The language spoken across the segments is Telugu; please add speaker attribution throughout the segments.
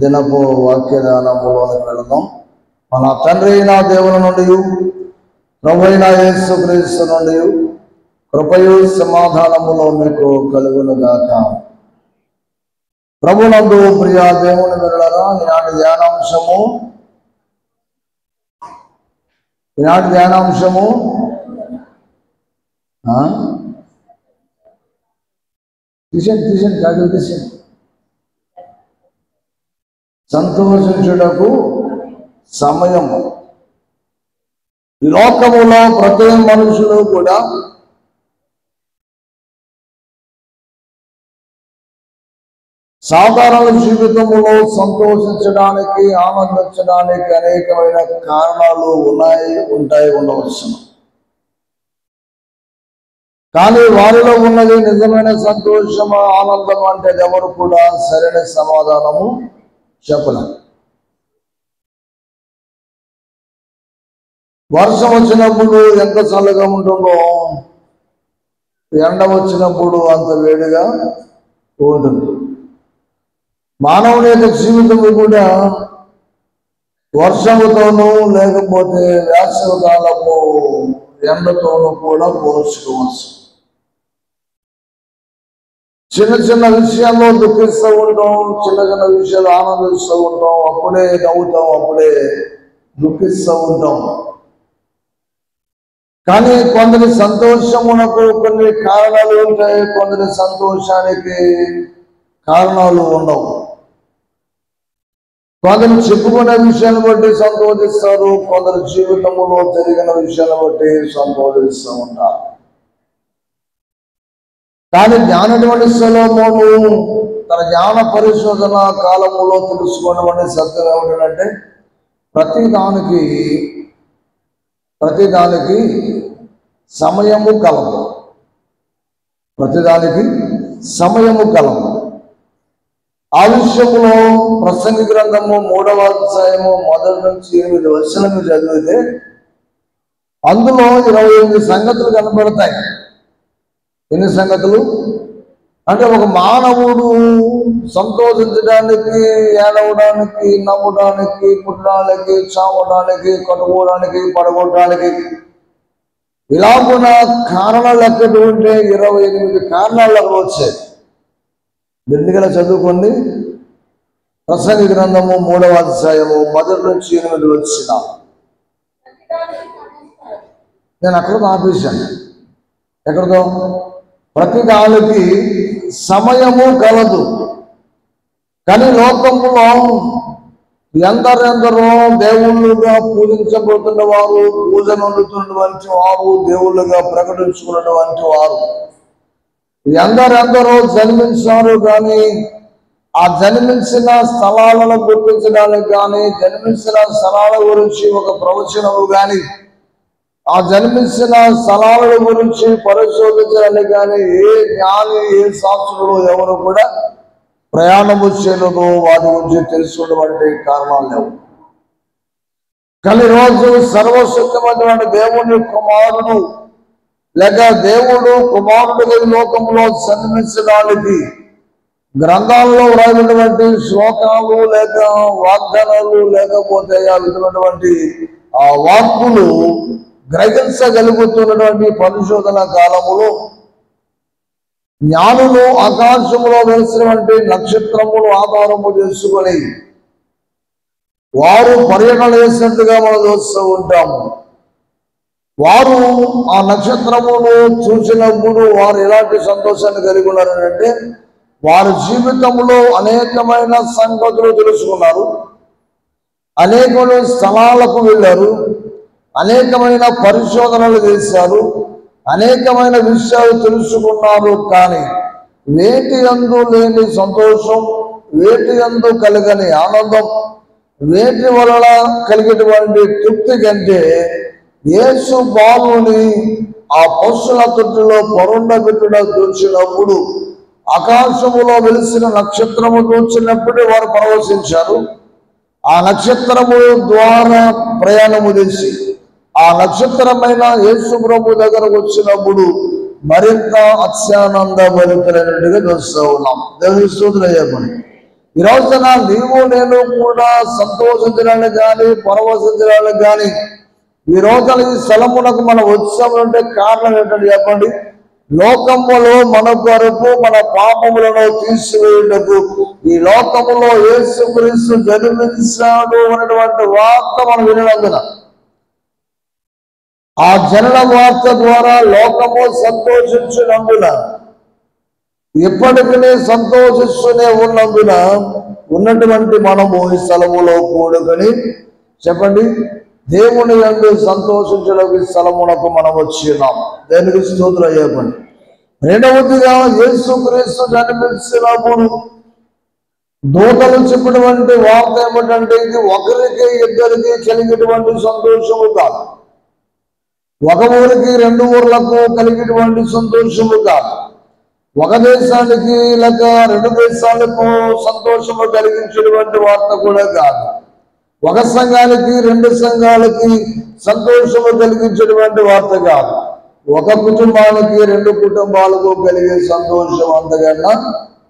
Speaker 1: దినపు వాక్యదానములోనికి వెళదాం. మన తండ్రి అయిన దేవుని నుండి, ప్రభు అయిన యేసుక్రీస్తు నుండి కృపయు సమాధానములో మీకు కలుగును గాక. ప్రభునందు ప్రియ దేవుని బిడ్డలారా, ఈనాటి ధ్యానాంశము తీసేయండి కాదు తీసేయండి. సంతోషించుటకు సమయం. ఈ లోకములో ప్రతి మనుషులు కూడా సాధారణ జీవితంలో సంతోషించడానికి, ఆనందించడానికి అనేకమైన కారణాలు ఉండవచ్చు. కానీ వారిలో ఉన్నది నిజమైన సంతోషము, ఆనందం అంటే ఎవరు కూడా సరైన సమాధానము చెప్పలేరు. వర్షం వచ్చినప్పుడు ఎంత చల్లగా ఉంటుందో, ఎండ వచ్చినప్పుడు అంత వేడిగా ఉంటుంది. మానవుని యొక్క జీవితము కూడా వర్షముతోనూ లేకపోతే వేసవి కాలము ఎండతోనూ కూడా పోల్చుకోవచ్చు. చిన్న చిన్న విషయాల్లో దుఃఖిస్తూ ఉంటాం, చిన్న చిన్న విషయాలు ఆనందిస్తూ ఉంటాం, అప్పుడే నవ్వుతాం, అప్పుడే దుఃఖిస్తూ ఉంటాం. కానీ కొందరి సంతోషమునకు కొన్ని కారణాలు ఉంటాయి, కొందరి సంతోషానికి కారణాలు ఉండవు. కొందరు చెప్పుకునే విషయాన్ని బట్టి సంతోషిస్తారు, కొందరు జీవితంలో జరిగిన విషయాన్ని బట్టి సంతోషిస్తూ ఉంటారు. కానీ జ్ఞానటువంటి సొలొమోను తన జ్ఞాన పరిశోధన కాలములో తెలుసుకున్నటువంటి సత్యం ఏమిటంటే, ప్రతిదానికి సమయము కలదు. ప్రతిదానికి సమయము కలదు. ఆ విషయంలో ప్రసంగి గ్రంథము 3వ అధ్యాయము 1 నుంచి 8 వచనాలు చదివితే అందులో 28 సంగతులు కనబడతాయి. ఎన్ని సంగతులు అంటే, ఒక మానవుడు సంతోషించడానికి, ఏడవడానికి, నవ్వడానికి, పుట్టడానికి, చావడానికి, కట్టుకోవడానికి, పడగొట్టడానికి ఇలాగున్న కారణాలు ఎక్కడుంటే 28 కారణాలు అక్కడ వచ్చాయి. దండిగా చదువుకోండి. ప్రసంగి గ్రంథము 3వ అధ్యాయము 1 నుంచి 8 వచనాలు. నేను అక్కడ ఆపేశాను. ఎక్కడదో ప్రతి దానికి సమయము కలదు. కానీ లోకములో ఎందరెందరో దేవుళ్ళుగా పూజించబోతున్న వారు, పూజను అందుతున్నటువంటి వారు, దేవుళ్ళుగా ప్రకటించుకున్నటువంటి వారు ఎందరెందరో జన్మించారు. కానీ ఆ జన్మించిన స్థలాలను గుర్తించడానికి కానీ, జన్మించిన స్థలాల గురించి ఒక ప్రవచనము కానీ, ఆ జన్మించిన స్థలాల గురించి పరిశోధించడానికి కానీ ఏ జ్ఞాని, ఏ శాస్త్రులు ఎవరు కూడా ప్రయాణము చేయలేదు. వాటి గురించి తెలుసుకున్నటువంటి కారణాలు లేవు. కానీ రోజు సర్వశక్తిమైనటువంటి దేవుని కుమారుడు లేక దేవుడు కుమారుడిగా ఈ లోకంలో జన్మించడానికి గ్రంథాల్లో వ్రాయబడినటువంటి శ్లోకాలు లేక వాగ్దానాలు లేకపోతే ఆ విధమైనటువంటి ఆ వాక్కులు గ్రహించగలుగుతున్నటువంటి పరిశోధన కాలములో జ్ఞానులు ఆకాశంలో వెలిసినటువంటి నక్షత్రములు ఆధారము చేసుకొని వారు పర్యటన చేసినట్టుగా మనం చూస్తూ ఉంటాము. వారు ఆ నక్షత్రమును చూసినప్పుడు వారు ఎలాంటి సంతోషాన్ని కలిగి ఉన్నారంటే, వారి జీవితంలో అనేకమైన సంగతులు తెలుసుకున్నారు, అనేకమైన స్థలాలకు వెళ్ళారు, అనేకమైన పరిశోధనలు చేశారు, అనేకమైన విషయాలు తెలుసుకున్నారు. కానీ వేటి యందు లేని సంతోషం, వేటి యందు కలగని ఆనందం, వేటి వలన కలిగేటువంటి తృప్తి కంటే యేసు బాలుని ఆ పశుల తొట్టిలో పరుండబెట్టుట చూసినప్పుడు, ఆకాశములో వెలిసిన నక్షత్రము చూసినప్పుడే వారు పరవశించారు. ఆ నక్షత్రము ద్వారా ప్రయాణము చేసి ఆ నక్షత్రమైన యేసు ప్రభు దగ్గరకు వచ్చినప్పుడు మరింత అత్యానంద భరితులైనట్టుగా చూస్తూ ఉన్నాం. దేవుని స్తోత్రం చెప్పండి. ఈ రోజున నీవు నేను కూడా సంతోషించడానికి కానీ పరవశించడానికి కానీ ఈ రోజున ఈ స్థలమునకు మనం వచ్చామంటే కారణం ఏంటంటే చెప్పండి, లోకములో మన కొరకు మన పాపములను తీసివేయుటకు ఈ లోకములో యేసుక్రీస్తు జన్మించాడు అనేటువంటి వార్త మనం విననందున, ఆ జనన వార్త ద్వారా లోకము సంతోషించినందున, ఎప్పటికీ సంతోషిస్తూనే ఉన్నందున ఉన్నటువంటి మనము ఈ స్థలములో కూడుకొని చెప్పండి దేవుని యందు సంతోషించడానికి స్థలమునకు మనం వచ్చినాం. దేనికి స్తోత్రం చెప్పండి. రెండవదిగా యేసుక్రీస్తు జన్మించినప్పుడు దూతలు చెప్పినటువంటి వార్త ఏమిటంటే, ఇది ఒకరికి ఇద్దరికి కలిగేటువంటి సంతోషము కాదు, ఒక ఊరికి రెండు ఊర్లకు కలిగేటువంటి సంతోషము కాదు, ఒక దేశానికి లేక రెండు దేశాలకు సంతోషము కలిగించేటువంటి వార్త కూడా కాదు, ఒక సంఘానికి రెండు సంఘాలకి సంతోషము కలిగించేటువంటి వార్త కాదు, ఒక కుటుంబానికి రెండు కుటుంబాలకు కలిగే సంతోషం అంతకన్నా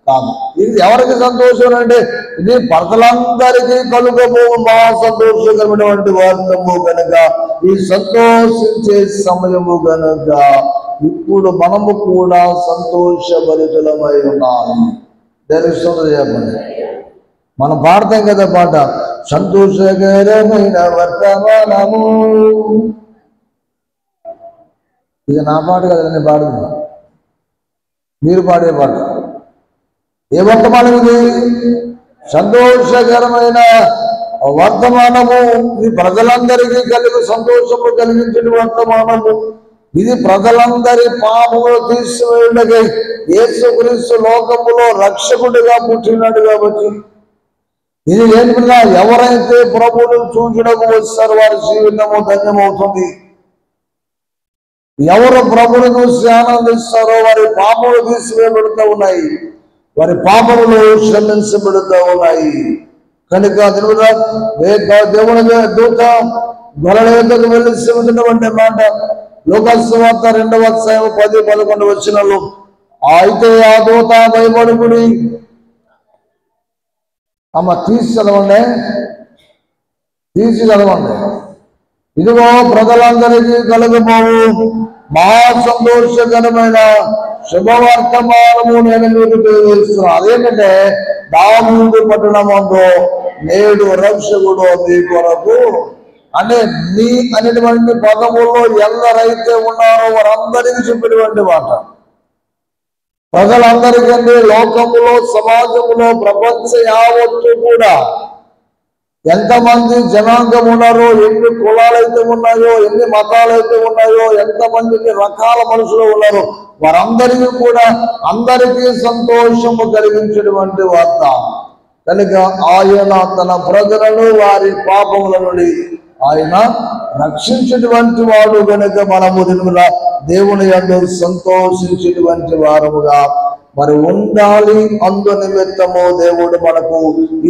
Speaker 1: కాదు. ఇది ఎవరికి సంతోషం అంటే, ఇది ప్రజలందరికీ కలుగబోవు మహా సంతోషకరమైనటువంటి వార్తము కనుక, ఈ సంతోషించే సమయము కనుక ఇప్పుడు మనము కూడా సంతోషభరితులమై ఉన్నాము. తెలుస్తుంది చెప్పండి. మనం పాడతాం కదా పాట, సంతోషకరమైన వర్తమానము. ఇది నా పాట కదా, నేను పాడుతున్నా, మీరు పాడే పాట. ఏ వర్తమానం ఇది? సంతోషకరమైన వర్తమానము. ఇది ప్రజలందరికీ కలిగి సంతోషము కలిగించిన వర్తమానము. ఇది ప్రజలందరి పాపములు తీసివేయుటకై యేసుక్రీస్తు లోకములో రక్షకుడిగా పుట్టినాడు కాబట్టి, ఇది ఏంటంటే ఎవరైతే ప్రభువును చూచుటకు వస్తారో వారి జీవితము ధన్యమవుతుంది. ఎవరు ప్రభువును చూసి ఆనందిస్తారో వారి పాపములు తీసివేయబడుతూ ఉన్నాయి, వారి పాపములు క్షమించబడుతూ ఉన్నాయి. కనుక దేవుని దూత గొర్రెల యొద్దకు వెళ్ళి చెబుతున్నటువంటి మాట లూకాసు సువార్త 2వ అధ్యాయం 10-11 వచనాలు, అయితే ఆ దూత భయపడుకుడి, తీసి చదవండి, ఇదిగో ప్రజలందరికీ కలుగబోవు మహా సంతోషకరమైన శుభవర్తమానము నేను మీకు తెలియజేస్తున్నాను. అదేంటంటే, దావీదు పట్టణమందు నేడు రక్షకుడు మీ కొరకు. అంటే నీ అనేటువంటి పదములో ఎందరైతే ఉన్నారో వారందరికీ చెప్పినటువంటి మాట. ప్రజలందరికంటే లోకములో, సమాజములో, ప్రపంచ యావత్తు కూడా ఎంతమంది జనాంగం ఉన్నారో, ఎన్ని కులాలైతే ఉన్నాయో, ఎన్ని మతాలైతే ఉన్నాయో, ఎంతమంది రకాల మనుషులు ఉన్నారో వారందరికీ కూడా అందరికీ సంతోషము కలిగించేటువంటి వార్త. కనుక ఆయన తన ప్రజలను వారి పాపముల నుండి ఆయన రక్షించేటువంటి వాడు కనుక మనము దేవుని యందు సంతోషించేటువంటి వారముగా మరి ఉండాలి. అందు నిమిత్తము దేవుడు మనకు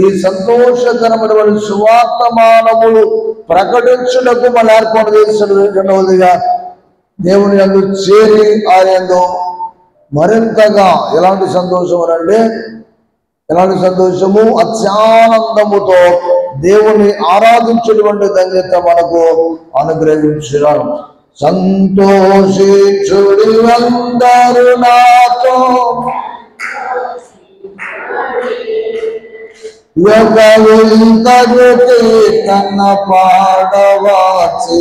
Speaker 1: ఈ సంతోషకరమైనటువంటి సువార్తమానములు ప్రకటించుటకు మన ఏర్పాటు చేసిన. రెండవదిగా దేవుని యందు చేరి ఆయన మరింతగా ఎలాంటి సంతోషం అంటే, ఎలాంటి సంతోషము? అత్యానందముతో దేవుని ఆరాధించేటువంటి ధన్యత మనకు అనుగ్రహించారు. సంతోషించుడి అందరూ నాతో, కన్న పాడవాచి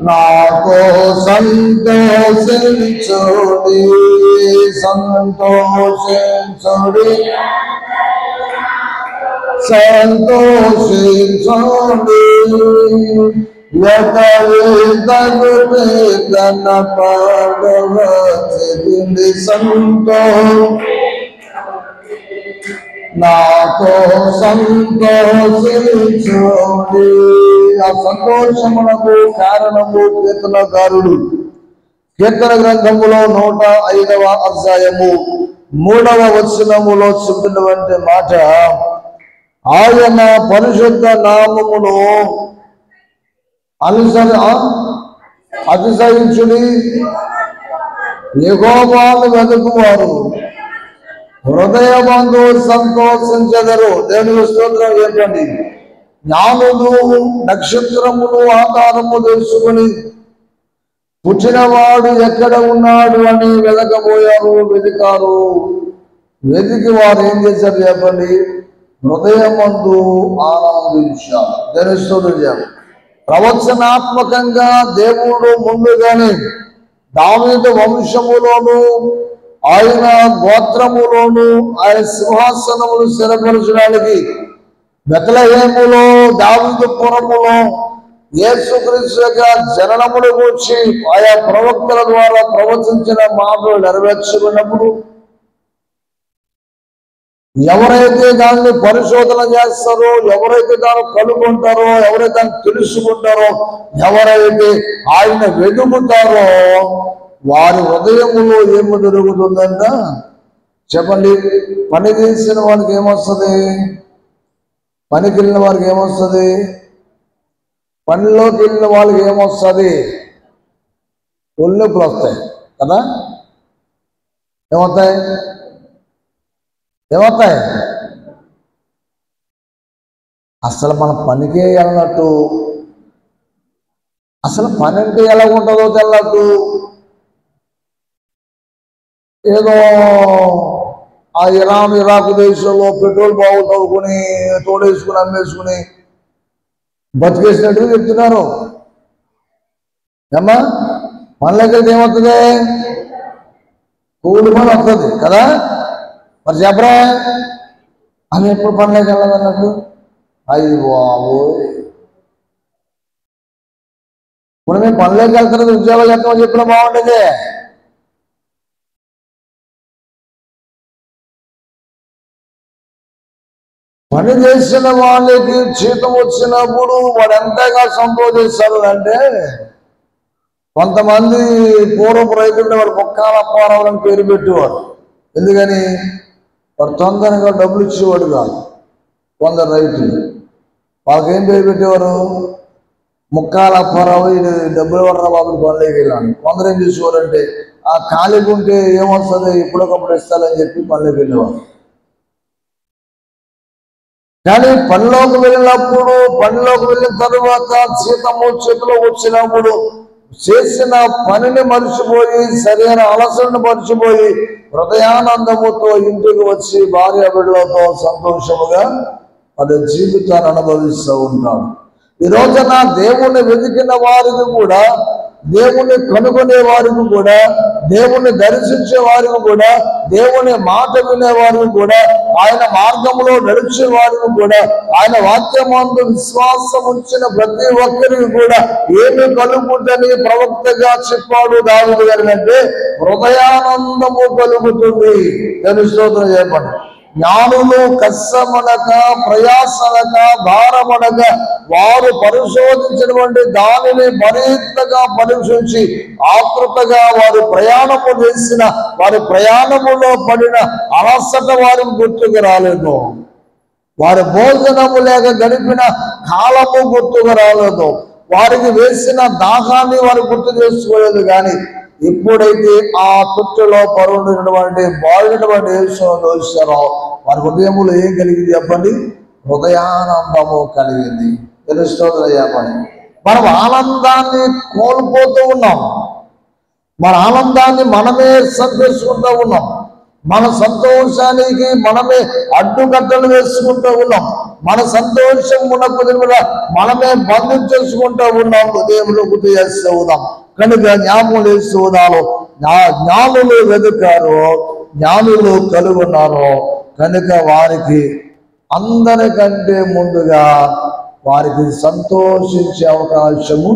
Speaker 1: నాతో సంతోషించుడి, సంతోషించుడి, సంతోషించుడి, కన్న పాడవాచి నాతో సంతోషించుడి. ఆ సంతోషమునకు కారణము కీర్తనకారుడు కీర్తన గ్రంథములో 105వ అధ్యాయము 3వ వచనములో చెబుతున్నటువంటి మాట, ఆయన పరిశుద్ధ నామమును అతిశయించుడి, యెహోవాను వెతుకువారు హృదయమందు సంతోషించెదరు. దేవునికి స్తోత్రం చెప్పండి. జ్ఞానులు నక్షత్రములు ఆకారము తెలుసుకుని పుట్టినవాడు ఎక్కడ ఉన్నాడు అని వెతకబోయారు, వెతికారు. వెతికి వారు ఏం చేశారు చెప్పండి? హృదయమందు ఆనందించారు. దేవునికి స్తోత్రం. ప్రవచనాత్మకంగా దేవుడు ముందుగానే దావీదు వంశములోను ఆయన గోత్రములోను ఆయన సింహాసనములు స్థిరపరచడానికి బెత్లెహేములో దావీదు పురములో యేసుక్రీస్తు యొక్క జననమును గూర్చి ఆయా ప్రవక్తల ద్వారా ప్రవచించిన మాటలు నెరవేర్చబడినప్పుడు ఎవరైతే దాన్ని పరిశోధన చేస్తారో, ఎవరైతే దాన్ని కనుగొంటారో, ఎవరైతే దాన్ని తెలుసుకుంటారో, ఎవరైతే ఆయన వెతుకుతారో వారి హృదయములో ఏమి దొరుకుతుందంట చెప్పండి? పని చేసిన వారికి ఏమొస్తుంది? పనికి వెళ్ళిన వారికి ఏమొస్తుంది? పనిలోకి వెళ్ళిన వాళ్ళకి ఏమొస్తుంది? ఒళ్ళొప్పులు వస్తాయి కదా? ఏమవుతాయి? ఏమవుతాయి? అసలు మన పనికే వెళ్ళినట్టు, అసలు పని అంటే ఎలా ఉంటుందో తెల్లట్టు, ఏదో ఆ ఇరాకు దేశంలో పెట్రోల్ బావులు తవ్వుకుని తోడేసుకుని అమ్మేసుకుని బతికేసినట్టు చెప్తున్నారు. ఏమ్మా పనులకి వెళ్తే ఏమవుతుంది? కూలి పని వస్తుంది కదా? మరి చెప్పరా ఆమె ఎప్పుడు పనులకి వెళ్ళదన్నట్టు? అయ్యి బాబు, ఇప్పుడు మేము పనులకి వెళ్తున్నది ఉద్యోగాలు చేస్తామని చెప్పినా బాగుండేది. పని చేసిన వాళ్ళకి జీతం వచ్చినప్పుడు వాడు ఎంతగా సంతోషిస్తారు అంటే, కొంతమంది పూర్వపు రైతులు వాడు ముక్కాల అప్పారావులని పేరు పెట్టేవారు. ఎందుకని? వాడు తొందరగా డబ్బులు ఇచ్చేవాడు కాదు. కొందరు రైతులు వాళ్ళకేం పేరు పెట్టేవారు? ముక్కాల అప్పారావు, ఇది డబ్బులు పడరా బాబులు పనులకి వెళ్ళాను. కొందరు ఏం చేసేవారంటే, ఆ ఖాళీగా ఉంటే ఏమొస్తుంది ఇప్పటికప్పుడు ఇస్తారని చెప్పి పనులకి వెళ్ళేవారు. కానీ పనిలోకి వెళ్ళినప్పుడు, పనిలోకి వెళ్ళిన తరువాత జీతము చేతిలో వచ్చినప్పుడు చేసిన పనిని మర్చిపోయి, సరైన అలసటను మర్చిపోయి హృదయానందముతో ఇంటికి వచ్చి భార్య బిడ్డలతో సంతోషముగా అది జీవితాన్ని అనుభవిస్తూ ఉంటాడు. ఈ రోజున దేవుణ్ణి వెతికిన వారికి కూడా, దేవుణ్ణి కనుగొనే వారికి కూడా, దేవుణ్ణి దర్శించే వారికి కూడా, దేవుని మాట వినే వారికి కూడా, ఆయన మార్గంలో నడిచే వారికి కూడా, ఆయన వాక్యమందు విశ్వాసం ఉంచిన ప్రతి ఒక్కరికి కూడా ఏమి కలుగుతుందని ప్రవక్తగా చెప్పాడు దావీదు గారు అంటే, హృదయానందము కలుగుతుంది. స్తోత్రం చెప్పండి. జ్ఞానులు కష్టమనక ప్రయాసనక భారమనక వారు పరిశోధించినటువంటి దానిని మరింతగా పరిశోధించి ఆతృతగా వారు ప్రయాణము చేసిన వారి ప్రయాణములో పడిన అలసట వారికి గుర్తుకు రాలేదు. వారి భోజనము లేక గడిపిన కాలము గుర్తుకు రాలేదు. వారికి వేసిన దాహాన్ని వారు గుర్తు చేసుకోలేదు. కానీ ఎప్పుడైతే ఆ తుట్టులో పరుడినటువంటి బాడినటువంటి యేసును చూస్తారో వారి హృదయములో ఏం కలిగింది చెప్పండి? హృదయానందము కలిగింది. తెలుస్తుంది చెప్పండి. మనం ఆనందాన్ని కోల్పోతూ ఉన్నాం. మన ఆనందాన్ని మనమే సంతోషించుకుంటూ ఉన్నాం. మన సంతోషానికి మనమే అడ్డుకట్టలు వేసుకుంటూ ఉన్నాం. మన సంతోషం ఉన్నప్పుడు మనమే బంధం చేసుకుంటూ ఉన్నాం. హృదయంలో గుర్తు చేస్తూ ఉన్నాం. కనుక జ్ఞాపకం చేస్తూ ఉన్నాను, జ్ఞానులు వెతుకారు, జ్ఞానులు కలుగున్నారు. కనుక వారికి అందరికంటే ముందుగా వారికి సంతోషించే అవకాశము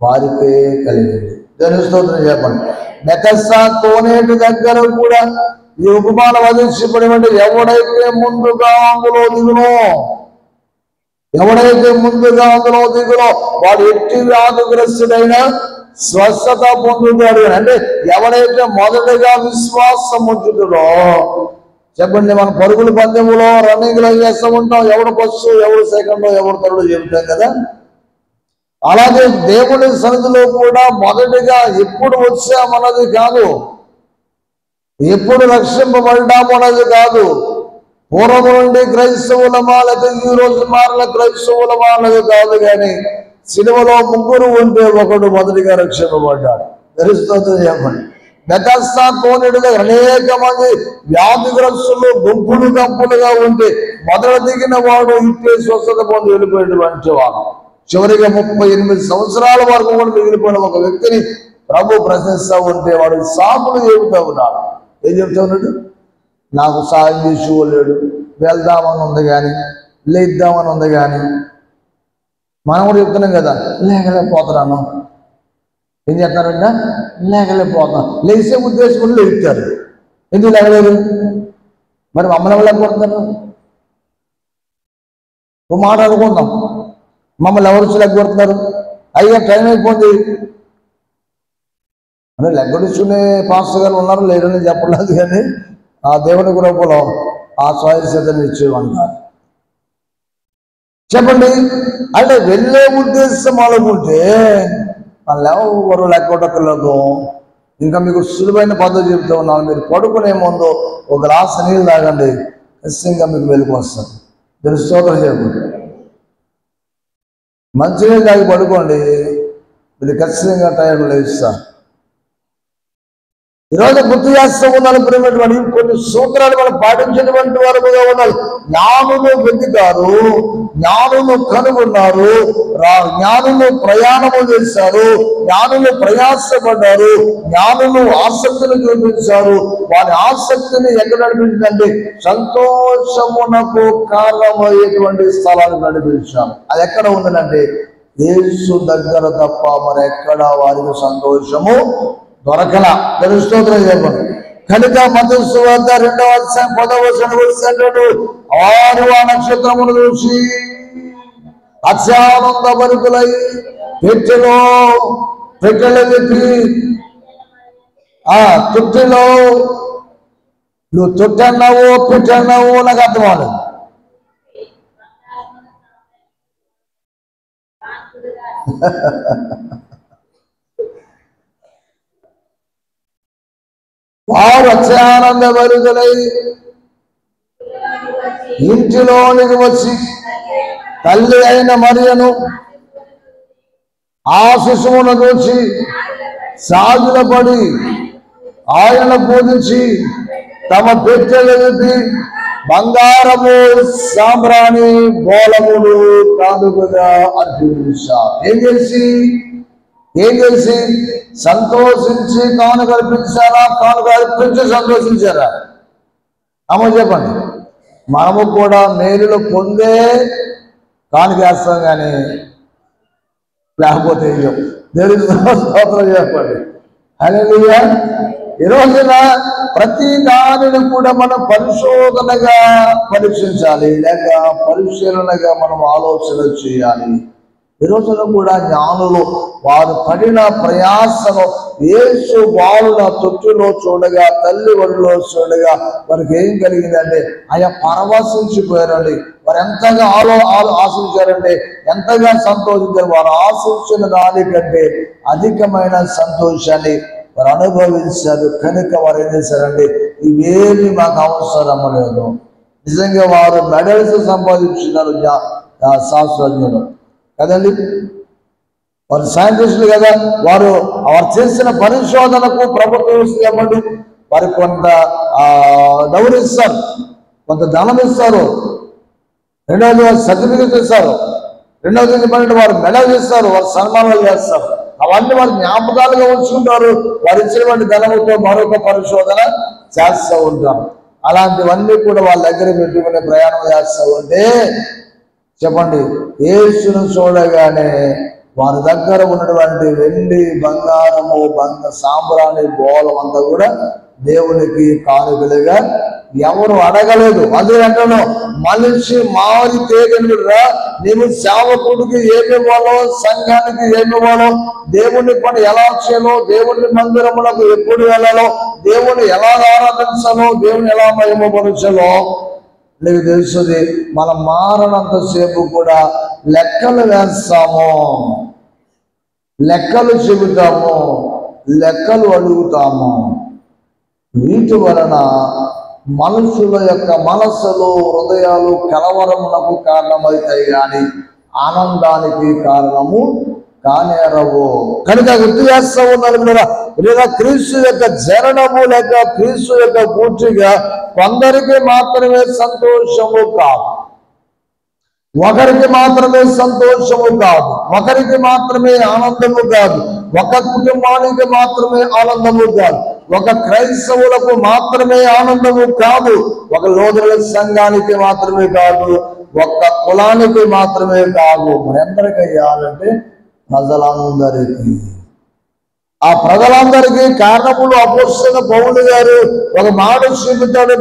Speaker 1: వారికే కలిగింది. దాని స్తోత్రం చెప్పండి. మెకస్సా కోనేటి దగ్గర కూడా ఈ ఉపమానం వదిలించబడి ఎవడైతే ముందుగా అందులో దిగునో, ఎవడైతే ముందుగా అందులో దిగునో వాడు ఎట్టి వ్యాధిగ్రస్తుడైనా స్వస్థత పొందుతాడు. అంటే ఎవడైతే మొదటగా విశ్వాసం ఉంచుతాడో, చెప్పండి, మన పరుగుల పందెములో రన్నింగ్ లో చేస్తూ ఉంటాం. ఎవడు ఫస్ట్, ఎవడు సెకండ్, ఎవడు థర్డ్ చెబుతాం కదా. అలాగే దేవుని సన్నిధిలో కూడా మొదటిగా ఎప్పుడు వచ్చామన్నది కాదు, ఎప్పుడు రక్షింపబడ్డాము అన్నది కాదు. పూర్వం నుండి క్రైస్తవులమా లేదా ఈ రోజు మారిన క్రైస్తవులమా అన్నది కాదు. కానీ సిలువలో ముగ్గురు ఉంటే ఒకడు మొదటిగా రక్షింపబడ్డాడు. తెలుస్తుంది చెప్పండి. బెతస్దా కోనేరు దగ్గర అనేక మంది వ్యాధిగ్రస్తులు గుంపులుగా ఉంటే మొదట దిగిన వాడు ఇట్టే స్వస్థత పొంది వెళ్ళిపోయినటువంటి వాడు. చివరిగా 38 సంవత్సరాల వరకు కూడా మిగిలిపోయిన ఒక వ్యక్తిని ప్రభు ప్రశంసా ఉంటే వాడు సాకులు చెబుతా ఉన్నాడు. ఏం చెప్తా ఉన్నాడు? నాకు సాయం చేసేవాళ్ళేడు, వెళ్దామని ఉంది కానీ, లేద్దామని ఉంది కానీ. మనం కూడా చెప్తున్నాం కదా, లేకలేకపోతున్నాను. ఏం చేస్తున్నారంటే లేకలేకపోతున్నాం. లేచే ఉద్దేశం కూడా లేపుతారు. ఎందుకు లేకలేదు? మరి మమ్మల్ని లేకపోతున్నారు. ఒక మాట అనుకుందాం, మమ్మల్ని ఎవరు లేకపోతున్నారు? అయ్యా టైం అయిపోయింది అంటే లెగ్గొడుచుకునే పాస్టర్ గారు ఉన్నారు లేరని చెప్పలేదు. కానీ ఆ దేవుని కృపలో ఆ స్వయసిద్ధని ఇచ్చేవాడు. చెప్పండి, అంటే వెళ్ళే ఉద్దేశం అనుకుంటే వాళ్ళు ఎవరు లెక్కొట్టలేదు. ఇంకా మీకు సులువైన పద్ధతి చెప్తూ ఉన్నాను. మీరు పడుకునే ముందు ఒక గ్లాస్ నీళ్ళు తాగండి, ఖచ్చితంగా మీకు వెలుగు వస్తుంది. మీరు స్తోత్రం చెప్పండి. మంచినీళ్ళు తాగి పడుకోండి, మీరు ఖచ్చితంగా టైంలో ఇస్తారు. ఈరోజు గుర్తు చేస్తూ ఉన్నారు ప్రేమటువంటి కొన్ని సూత్రాలు మనం పాటించినటువంటి వారుగా ఉన్నారు. జ్ఞానులు వెతికారు, జ్ఞానులు కనుగొన్నారు, జ్ఞానులు ప్రయాణము చేశారు, జ్ఞానులు ప్రయాసపడ్డారు, జ్ఞానులు ఆసక్తిని చూపించారు. వారి ఆసక్తిని ఎక్కడ నడిపించిందంటే సంతోషమునకు కారణమయ్యేటువంటి స్థలాన్ని నడిపించారు. అది ఎక్కడ ఉందంటే యేసు దగ్గర తప్ప మరి ఎక్కడ వారికి సంతోషము దొరకలా. స్తోత్రం చెప్పండి. కనుక మత్తయి సువార్త 2వ అధ్యాయం 10వ వచనం, వారు ఆ నక్షత్రమును చూసి అత్యానందభరితులై పెట్టెలు విప్పి తొట్టిలో నువ్వు తొట్టన్నావు పెట్టన్నావు నాకు అర్థం అవ్వలేదు. వారు అత్యానందభరితులై ఇంటిలోనికి వచ్చి తల్లి అయిన మరియను ఆ శిశువును చూసి సాగిలపడి ఆయన పూజించి తమ పెట్టెలు విప్పి బంగారము సాంబ్రాణి బోళములు కానుకగా అర్పించారు. ఏం చేసి సంతోషించి కానుక అర్పించారా? కానుక అర్పించి సంతోషించారా? అమ్మ చెప్పండి. మనము కూడా మేలులు పొందే కానుక వేస్తాం, కానీ లేకపోతే దేవుని స్తోత్రం చెప్పండి. హల్లెలూయా. ఈ రోజున ప్రతి దానిని కూడా మనం పరిశోధనగా పరీక్షించాలి, లేక పరిశీలనగా మనం ఆలోచన చేయాలి. ఈ రోజున కూడా జ్ఞానులు వారు పడిన ప్రయాసను యేసు బాలున తొట్టులో చూడగా, తల్లి ఒడిలో చూడగా వారికి ఏం కలిగిందంటే ఆయా పరవశించిపోయారండి. వారు ఎంతగా ఆశించారంటే ఎంతగా సంతోషించారు. వారు ఆశించిన దానికంటే అధికమైన సంతోషాన్ని వారు అనుభవించారు. కనుక వారు ఏం చేశారంటే ఇవేమి మాకు అవసరం లేదు. నిజంగా వారు మెడల్స్ సంపాదించినారు శాస్త్రజ్ఞులు కదండి, వారు సైంటిస్టులు కదా. వారు చేసిన పరిశోధనకు ప్రభుత్వం ఇవ్వండి, వారికి కొంత డౌరీ ఇస్తారు, కొంత ధనం ఇస్తారు, రెండవది వారు సర్టిఫికెట్ ఇస్తారు, రెండవది ఏంటంటే వారు మెడల్ ఇస్తారు, వారు సన్మానాలు చేస్తారు. అవన్నీ వారు జ్ఞాపకాలుగా ఉంచుకుంటారు. వారు ఇచ్చినటువంటి ధనముతో మరొక పరిశోధన చేస్తూ ఉంటారు. అలాంటివన్నీ కూడా వాళ్ళ దగ్గర పెట్టుకునే ప్రయాణం చేస్తూ ఉంటే చెప్పండి, యేసును చూడగానే వారి దగ్గర ఉన్నటువంటి వెండి బంగారము సాంబ్రాణి బోలం అంతా కూడా దేవునికి కానుకలుగా ఎవరు అడగలేదు. అదే అంటాను, మనిషి మారి తేగలురా, నీవు సేవకుడికి ఏమి ఇవ్వాలో, సంఘానికి ఏమి ఇవ్వాలో, దేవుని పని ఎలా చేయాలో, దేవుని మందిరములకు ఎప్పుడు వెళ్ళాలో, దేవుని ఎలా ఆరాధించాలో, దేవుని ఎలా మహిమపరచాలో నీకు తెలుస్తుంది. మనం మారనంతసేపు కూడా లెక్కలు వేస్తాము, లెక్కలు చెబుతాము, లెక్కలు అడుగుతాము. వీటి వలన మనుషుల యొక్క మనస్సులు హృదయాలు కలవరమునకు కారణమవుతాయి కానీ ఆనందానికి కారణము కానేరవు. కనుక గుర్తు చేస్తా ఉన్నారు లేదా క్రీస్తు యొక్క జననము లేక క్రీస్తు యొక్క పూర్తిగా కొందరికి మాత్రమే సంతోషము కాదు, ఒకరికి మాత్రమే సంతోషము కాదు, ఒకరికి మాత్రమే ఆనందము కాదు, ఒక కుటుంబానికి మాత్రమే ఆనందము కాదు, ఒక క్రైస్తవులకు మాత్రమే ఆనందము కాదు, ఒక లోదరుల సంఘానికి మాత్రమే కాదు, ఒక్క కులానికి మాత్రమే కాదు, మరెందరికి అయ్యాలంటే ప్రజలందరికీ. ఆ ప్రజలందరికీ కారణములు అపోస్తలుడైన పౌలు గారు ఒక మాట చూపుతాడు.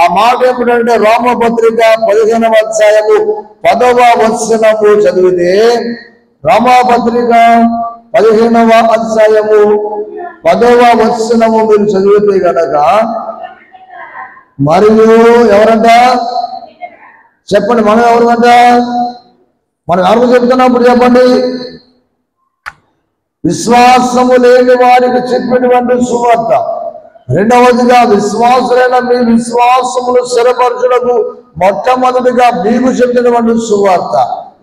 Speaker 1: ఆ మాట ఏమిటంటే రోమపత్రిక 15వ అధ్యాయము 10వ వచనము చదివితే, రోమపత్రిక 15వ అధ్యాయము 10వ వచనము మీరు చదివితే గనక, మరియు ఎవరంట చెప్పండి, మనం ఎవరంట? మనం ఎవరు చెప్తున్నప్పుడు చెప్పండి. విశ్వాసము లేని వారికి చెప్పినటువంటి సువార్త. రెండవదిగా విశ్వాసులైన మీ విశ్వాసమును స్థిరపరచుటకు మొట్టమొదటిగా మీకు చెప్పినటువంటి సువార్త.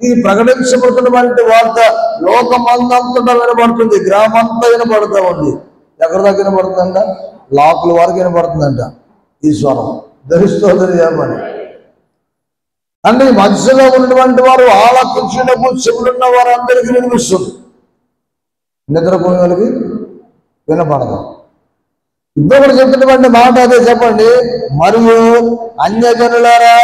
Speaker 1: ఈ ప్రకటించబడుతున్నటువంటి వార్త లోకమందంతటా వినబడుతుంది, గ్రామంతా వినబడుతూ ఉంది. ఎక్కడి దాకా వినబడుతుందంట? లాకుల వరకు వినబడుతుందంట ఈ స్వరం. ధరిస్తోందని చెప్పండి. అంటే మధ్యలో ఉన్నటువంటి వారు ఆలకించినప్పుడు చెవులున్న వారందరికీ వినిపిస్తుంది, నిద్రపోయిన వాళ్ళకి వినపడదు. ఇంకొకటి చెప్పినటువంటి మాట అదే చెప్పండి. మరియు అన్యజనులారా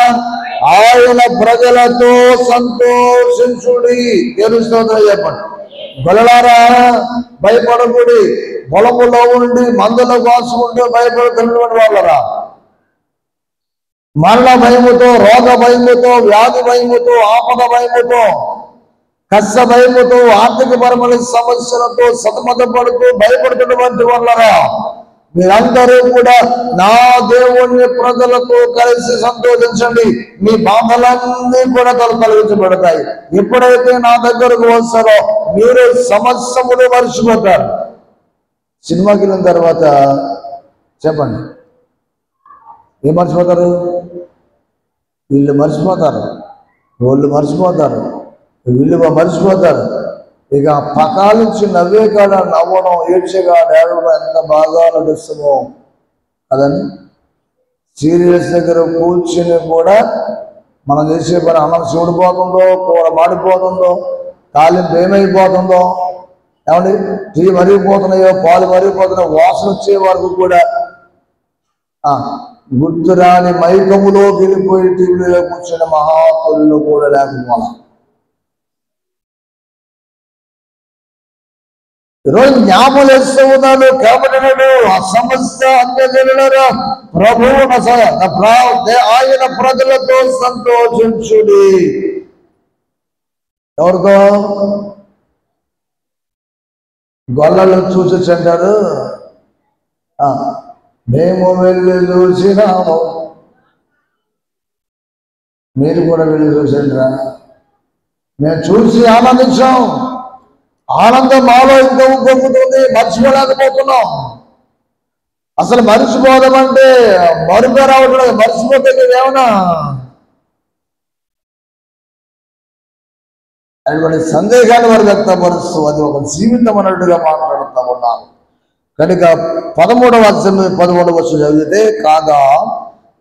Speaker 1: ఆయన ప్రజలతో సంతోషించుడి. తెలుస్తుందో చెప్పండి. గొల్లలారా భయపడకుడి. పొలములో ఉండి మందుల కోసం ఉండి భయపడుతున్నటువంటి వాళ్ళరా, మరణ భయముతో, రోగ భయముతో, వ్యాధి భయముతో, ఆపద భయముతో, కష్ట భయముతో, ఆర్థిక పరమైన సమస్యలతో సతమతపడుతూ భయపడుతున్నటువంటి వాళ్ళరా, మీరందరూ కూడా నా దేవుని ప్రజలతో కలిసి సంతోషించండి. మీ బాధలన్నీ కూడా తొలగించబడతాయి. ఎప్పుడైతే నా దగ్గరకు వస్తారో మీరు సమస్యములు మర్చిపోతారు. సినిమాకి వెళ్ళిన తర్వాత చెప్పండి, ఏం మర్చిపోతారు? వీళ్ళు మర్చిపోతారు, వాళ్ళు మర్చిపోతారు, విలువ మర్చిపోతారు. ఇక పకాలించి నవ్వే కాడ నవ్వడం, ఏడ్చేగా ఏడవడం ఎంత బాగా నడుస్తుందో కదండి. సీరియల్స్ దగ్గర కూర్చుని కూడా మనం చేసే పని అన్నం చూడిపోతుందో, కూర మాడిపోతుందో, తాలింపు ఏమైపోతుందో, ఏమండి టీ మరిగిపోతున్నాయో, పాలు మరిగిపోతున్నాయో, వాసన వచ్చే వరకు కూడా గుర్తురాని మైకములో వెళ్ళిపోయి టీవీలో కూర్చున్న మహాపురులు కూడా లేకపోవడం. ఈరోజు జ్ఞాపలు వేస్తూ ఉన్నాడు కాబట్టి ఆ సమస్త అన్యజనులారా ప్రభువు ఆయన ప్రజలతో సంతోషించుడి. ఎవరితో? గొల్లలు చూసి అంటారు, మేము వెళ్ళి చూసినాము, మీరు కూడా వెళ్ళి చూసండిరా. మేము చూసి ఆనందించాం, ఆనందం మాలో ఇంకా పొందుతుంది, మర్చిపోలేకపోతున్నాం. అసలు మర్చిపోదామంటే మరుపు రావట్లేదు. మర్చిపోతే ఏమన్నా అటువంటి సందేహాన్ని వారు వ్యక్తపరుస్తూ అది ఒక జీవితం అన్నట్టుగా మాట్లాడుతూ ఉన్నాను. కనుక 13వ అధ్యాయం 11వ వచనం చదివితే, కాగా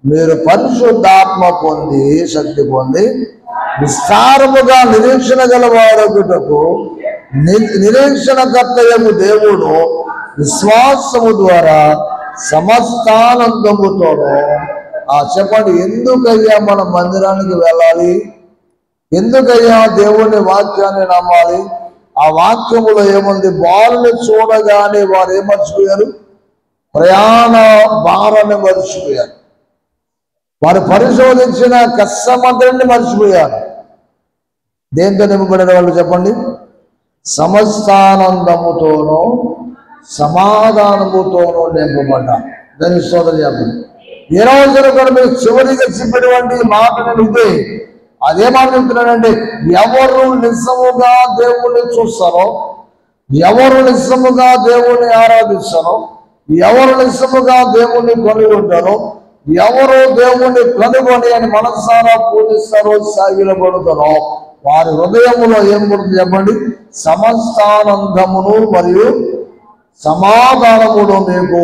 Speaker 1: మీరు పరిశుద్ధాత్మ పొంది శక్తి పొంది విస్తారముగా నిరీక్షణ గలవారగుటకు నిరీక్షణకర్తయగు దేవుడు విశ్వాసము ద్వారా సమస్తానందముతోనూ. చెప్పండి, ఎందుకయ్యా మనం మందిరానికి వెళ్ళాలి? ఎందుకయ్యా దేవుని వాక్యాన్ని నమ్మాలి? ఆ వాక్యములో ఏముంది? బాలుని చూడగానే వారు ఏం మర్చిపోయారు? ప్రయాణ భారాన్ని మర్చిపోయారు. వారు పరిశోధించిన కష్టమంతరిని మర్చిపోయారు. దేంతో నింపబడిన వాళ్ళు చెప్పండి? సమస్తానందముతోనూ సమాధానముతోనూ నింపబడ్డారు. దాని సోదరు చెప్పండి. ఏ రోజున కూడా మీరు చివరిగా చెప్పినటువంటి మాటను ఇదే. అదే మాట చెప్తున్నానంటే, ఎవరు నిజముగా దేవుణ్ణి చూస్తారో, ఎవరు నిజముగా దేవుణ్ణి ఆరాధిస్తారో, ఎవరు నిజముగా దేవుణ్ణి కనుగొంటారో, ఎవరు దేవుణ్ణి కనుగొని అని మనసారా పూజిస్తారో, సాగిలపడతారో వారి హృదయములో ఏం పుడుతుంది చెప్పండి? సమస్తానందమును మరియు సమాధానమును మీకు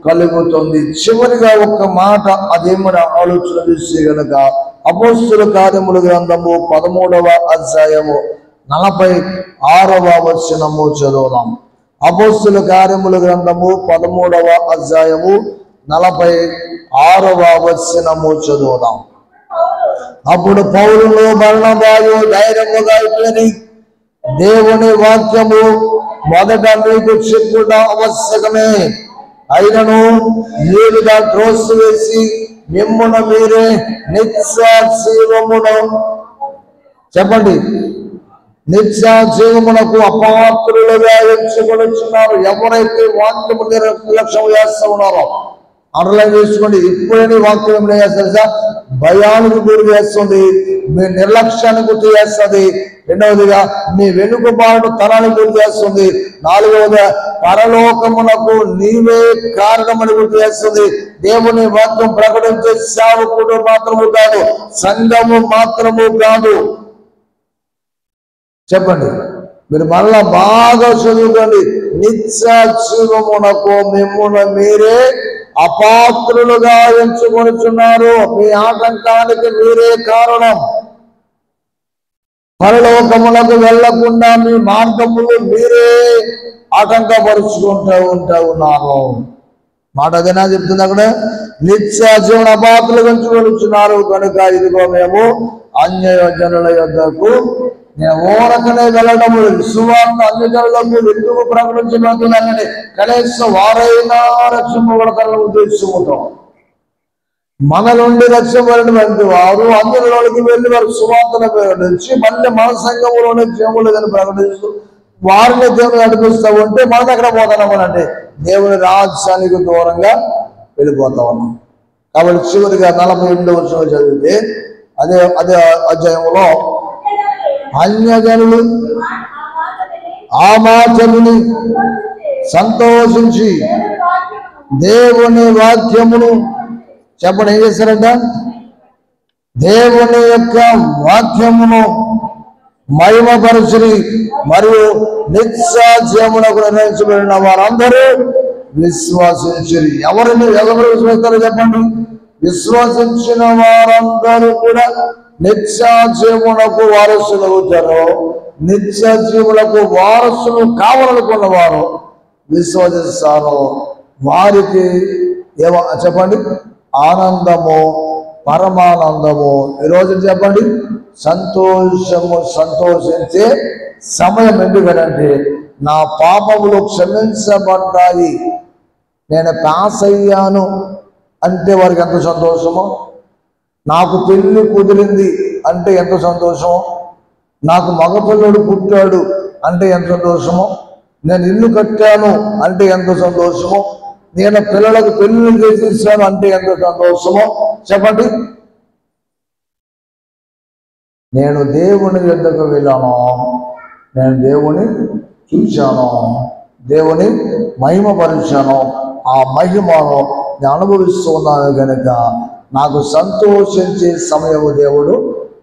Speaker 1: కలుగుతుంది. చివరిగా ఒక్క మాట, అదేమని ఆలోచన చేస్తే గనక అపోస్తుల కార్యముల గ్రంథము 13వ అధ్యాయము 46వ వచనము చదువుదాం. అపోస్తుల కార్యముల గ్రంథము 13వ అధ్యాయము 46వ వచనము చదువుదాం. అప్పుడు పౌలును బర్నబాయు ధైర్యముగా ఇట్లని, దేవుని వాక్యము మొదట మీకు చెప్పుట ఆవశ్యకమే, అయినను మీరుగా త్రోసి వేసి మిమ్మును మీరే నిత్యజీవమును చెప్పండి నిత్యజీవమునకు అపాత్రులుగా ఎంచుకొనుచున్నారు. ఎవరైతే వాక్యము నిర్లక్ష్యం చేస్తూ ఉన్నారో అండర్లైన్ చేసుకోండి. ఇప్పుడైనా వాక్యం ఏం చేస్తుంది? భయానికి గురి చేస్తుంది, మీ నిర్లక్ష్యానికి గుర్తు చేస్తుంది. రెండవదిగా మీ వెనుకబాటు తరానికి గురి చేస్తుంది. నాలుగవదిగా పరలోకమునకు నీవే కారణమని గుర్తు చేస్తుంది. దేవుని వాక్యం ప్రకటించే సేవకుడు మాత్రము కాదు, సంఘము మాత్రము కాదు. చెప్పండి, మీరు మళ్ళా బాగా చదువుకోండి. నిత్య జీవమునకు మిమ్మును మీరే అపాత్రులుగా ఎంచుకొనుచున్నారు. మీ ఆటంకానికి మీరే కారణం. పరలోకములకు వెళ్లకుండా మీ మార్గములు మీరే ఆటంకపరుచుకుంటూ ఉన్నారు. మాట అదేనా చెప్తుంది అక్కడ? నిత్య జీవన అపాత్రులుగా ఎంచుకొనుచున్నారు కనుక ఇదిగో మేము అన్యజనుల యొద్దకు నేను ఓరకనే వెళ్ళడము, సువార్త అన్యజనులకు ఎందుకు ప్రకటించబడుతున్నానని కనీసం వారైనా రక్షింపబడతారని ఉద్దేశంతో మన నుండి రక్షింపబడినటువంటి వారు అన్యులలోకి వెళ్ళి వారు సువార్తను ప్రకటించి మళ్ళీ మన సంఘములోనే జీవము లేదని ప్రకటిస్తూ వారిని దేవుని నడిపిస్తూ ఉంటే మన దగ్గర పోతామనంటే దేవుని రాజ్యానికి దూరంగా వెళ్ళిపోతా ఉన్నాం. కాబట్టి చివరిగా 48వ వచనం చదివితే అదే అధ్యాయంలో అన్యజనులు ఆ మాటని సంతోషించి దేవుని వాక్యమును చెప్పండి ఏం చేశారంట? దేవుని యొక్క వాక్యమును మహిమపరచుని మరియు నిత్య జీవమునకు నిర్ణయించబడిన వారందరూ విశ్వాసించుని. ఎవరు విశ్వసిస్తారో చెప్పండి? విశ్వసించిన వారందరూ కూడా నిత్య జీవులకు వారసులు అవుతారు. నిత్య జీవులకు వారసులు కావాలనుకున్న వారు విశ్వసిస్తారు. వారికి ఏమో చెప్పండి, ఆనందము, పరమానందము. ఈరోజు చెప్పండి, సంతోషించే సమయం. ఎందుకంటే నా పాపములు క్షమించబడ్డాయి, నేను పాస్ అయ్యాను అంటే వారికి ఎంత సంతోషమో. నాకు పెళ్లి కుదిరింది అంటే ఎంత సంతోషమో. నాకు మగపిల్లడు పుట్టాడు అంటే ఎంత సంతోషమో. నేను ఇల్లు కట్టాను అంటే ఎంత సంతోషమో. నేను పిల్లలకు పెళ్లి చేసేసాను అంటే ఎంత సంతోషమో. చెప్పండి, నేను దేవుని యొద్దకు వెళ్ళాను, నేను దేవుని చూశాను, దేవుని మహిమపరిచాను, ఆ మహిమను నేను అనుభవిస్తున్నాను కనుక నాకు సంతోషించే సమయము దేవుడు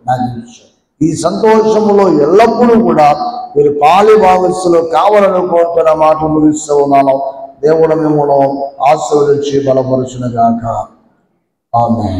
Speaker 1: నాకు ఇచ్చాడు. ఈ సంతోషములో ఎల్లప్పుడూ కూడా మీరు పాలి భాగస్సులో కావాలని కోరుతున్న మాట ముగిస్తూ ఉన్నాను. దేవుడు మిమ్మల్ని ఆశీర్వదించి బలపరుచును గాక. ఆమేన్.